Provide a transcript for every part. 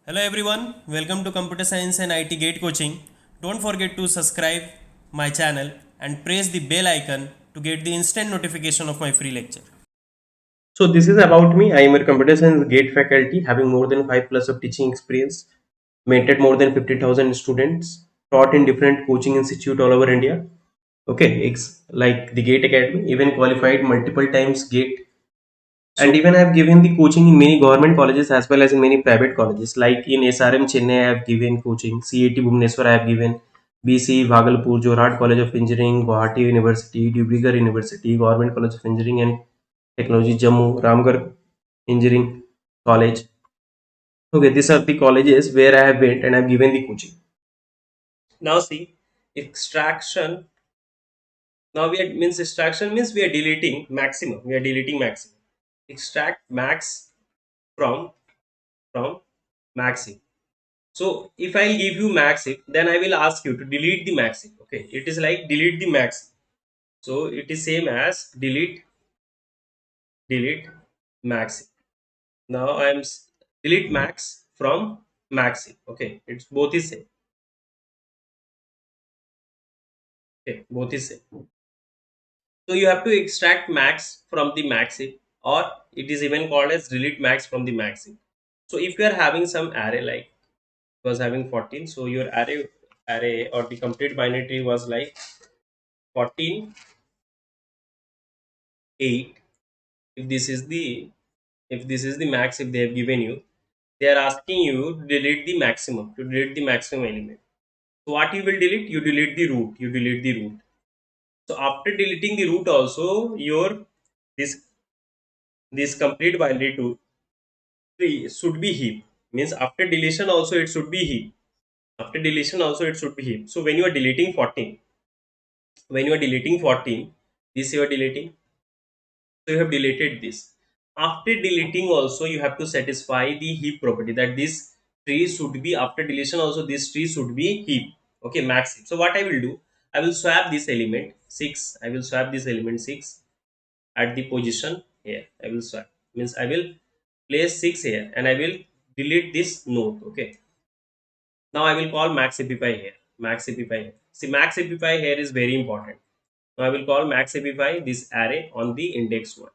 Hello everyone, welcome to Computer Science and IT Gate Coaching. Don't forget to subscribe my channel and press the bell icon to get the instant notification of my free lecture. So this is about me. I am a computer science gate faculty having more than 5 plus of teaching experience, mentored more than 50,000 students, taught in different coaching institute all over India. Okay, it's like the Gate Academy, even qualified multiple times Gate, and even I have given the coaching in many government colleges as well as in many private colleges. Like in SRM Chennai, I have given coaching. CAT Bhubaneswar, I have given. BC Bhagalpur, Jorhat College of Engineering, Guwahati University, Dibrugarh University, Government College of Engineering and Technology, Jammu, Ramgarh Engineering College. Okay, these are the colleges where I have went and I have given the coaching. Now see, extraction. Now we are, means extraction means we are deleting maximum. We are deleting maximum. Extract max from max-heap. So if I'll give you max-heap, then I will ask you to delete the max-heap. Okay, it is like delete the max. So it is same as delete max. Now delete max from max-heap. Okay, it's both is same. Okay, both is same. So you have to extract max from the max-heap, or it is even called as delete max from the max-heap. So if you are having some array, like was having 14, so your array or the complete binary tree was like 14, 8. If this is the max, if they have given you, they are asking you to delete the maximum, element. So what you will delete? You delete the root. So after deleting the root also, your this complete binary tree should be heap. Means after deletion also it should be heap. So when you are deleting 14, this you are deleting. So you have deleted this. After deleting also, you have to satisfy the heap property, that this tree should be, after deletion also, this tree should be heap. Okay, max heap. So what I will do, I will swap this element 6. I will swap this element 6 at the position here. I will swap, means I will place 6 here and I will delete this node. Okay. Now I will call max-heapify here. Max-heapify here. See, max-heapify here is very important. Now I will call max-heapify this array on the index 1.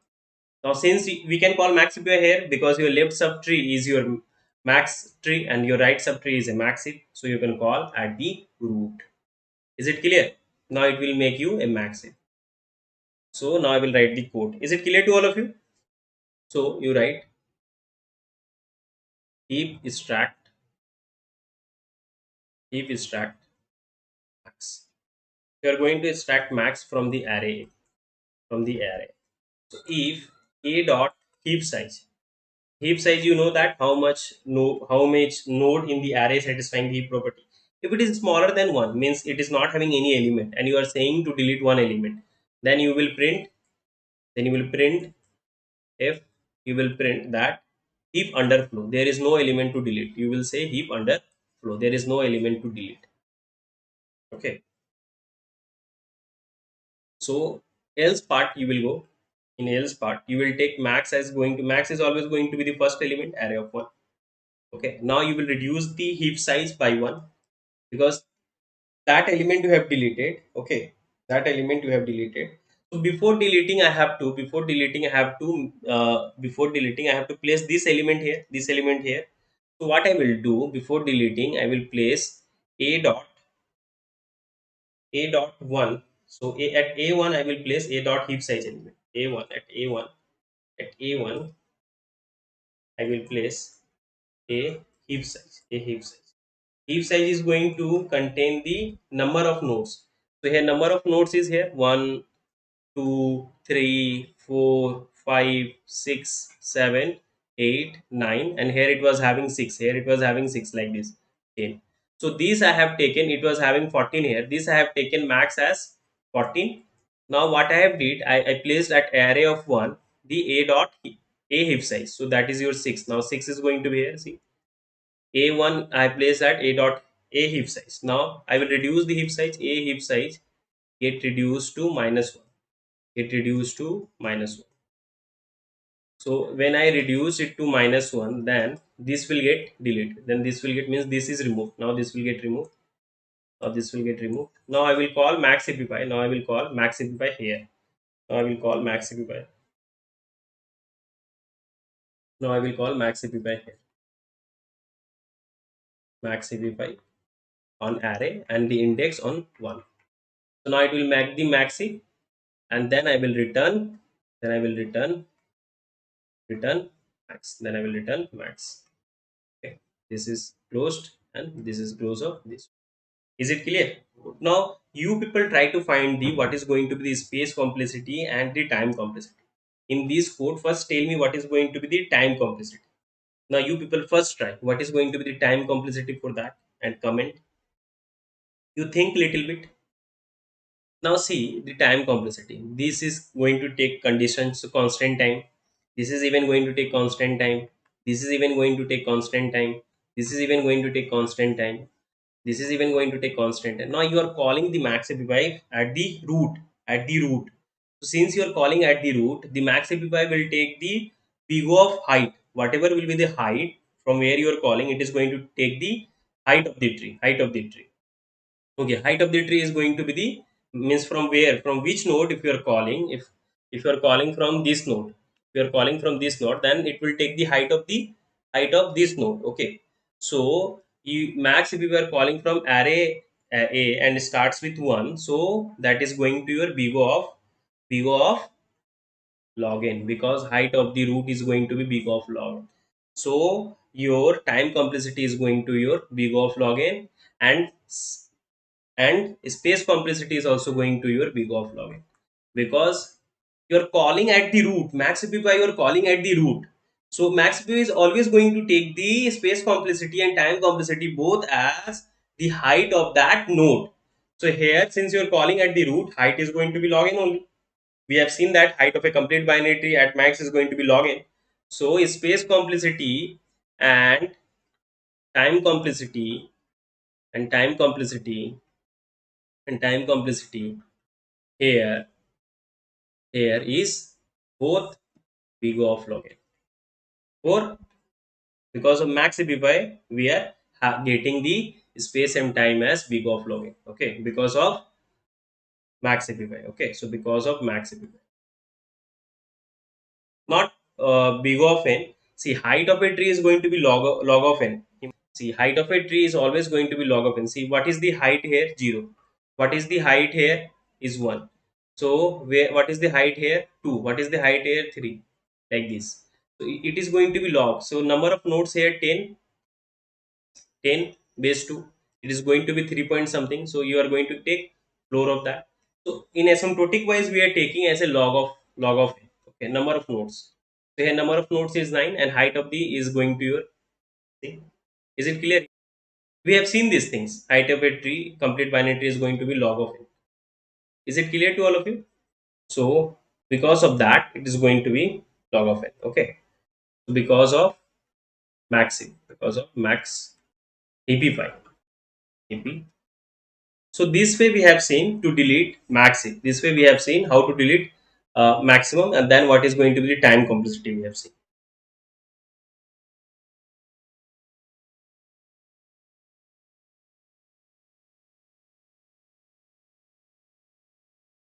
Now, since we can call max heap here, because your left subtree is your max tree and your right subtree is a max heap, so you can call at the root. Is it clear? Now it will make you a max heap. So now I will write the code. Is it clear to all of you? So you write heap extract max. You are going to extract max from the array. So if a dot heap size. Heap size, you know that how much node in the array satisfying the heap property. If it is smaller than 1, means it is not having any element and you are saying to delete one element, then you will print if you will print that heap underflow, there is no element to delete. You will say heap underflow, there is no element to delete. Okay. So else part, you will go in else part, you will take max as going to, max is always going to be the first element, array of 1. Okay, now you will reduce the heap size by 1, because that element you have deleted. Okay, that element you have deleted. So before deleting I have to place this element here, so what I will do, before deleting I will place a dot 1. So at a1 I will place a dot heap size element, a1 at a1 I will place a heap size is going to contain the number of nodes. So here number of nodes is here 1, 2, 3, 4, 5, 6, 7, 8, 9, and here it was having 6. Here it was having 6 like this. 10. So these I have taken, it was having 14 here. This I have taken max as 14. Now what I have did, I placed at array of 1 the a heap size. So that is your 6. Now 6 is going to be here. See, a1 I place at a dot a heap size. Now I will reduce the heap size. A heap size get reduced to minus 1. So when I reduce it to -1, then this will get deleted. Then this will get, means this is removed. Now this will get removed. Now this will get removed. Now I will call max-heap. Now I will call max-heap here. Now I will call max-heap. Now I will call max-heap here. Max-heap on array and the index on 1. So now it will make the max-heap, and then I will return. Then I will return max. Then I will return max. Okay. This is closed and this is close of this. Is it clear? Now you people try to find the what is going to be the space complexity and the time complexity. In this code, first tell me what is going to be the time complexity. Now you people first try what is going to be the time complexity for that and comment. You think little bit. Now see the time complexity. This is going to take conditions to constant time. This is even going to take constant time. This is even going to take constant time. This is even going to take constant time. This is even going to take constant. And now you are calling the max-heap at the root. At the root. So since you are calling at the root, the max-heap will take the big of height. Whatever will be the height from where you are calling, it is going to take the height of the tree. Height of the tree. Okay, height of the tree is going to be the, means from where, from which node if you are calling. If you are calling from this node, if you are calling from this node, then it will take the height of this node. Okay, so you max, if you are calling from array a and starts with 1, so that is going to your big of log n, because height of the root is going to be big of log n. So your time complexity is going to your big of log n, and space complexity is also going to your big of log n, because you're calling at the root. Max-heap you're calling at the root, so max-heap is always going to take the space complexity and time complexity both as the height of that node. So here, since you're calling at the root, height is going to be log n only. We have seen that height of a complete binary tree at max is going to be log n. So space complexity and time complexity and time complexity and time complexity here is both big of log n. Or because of max API, we are getting the space and time as big of log n. Okay, because of max API. Okay, so because of max API, not big of n. See, height of a tree is going to be log of n. See, height of a tree is always going to be log of n. See, what is the height here? 0. What is the height here? Is 1. So, what is the height here? 2. What is the height here? 3. Like this. So, it is going to be log. So, number of nodes here 10. 10 base 2. It is going to be 3 point something. So, you are going to take floor of that. So, in asymptotic wise, we are taking as a log of n. Okay, number of nodes. So, here number of nodes is 9 and height of the is going to your, see. Is it clear? We have seen these things. Height of a tree, complete binary tree is going to be log of n. Is it clear to all of you? So because of that, it is going to be log of n. Okay. So because of because of max AP5. AP. So this way we have seen to delete maxi. This way we have seen how to delete maximum, and then what is going to be the time complexity we have seen.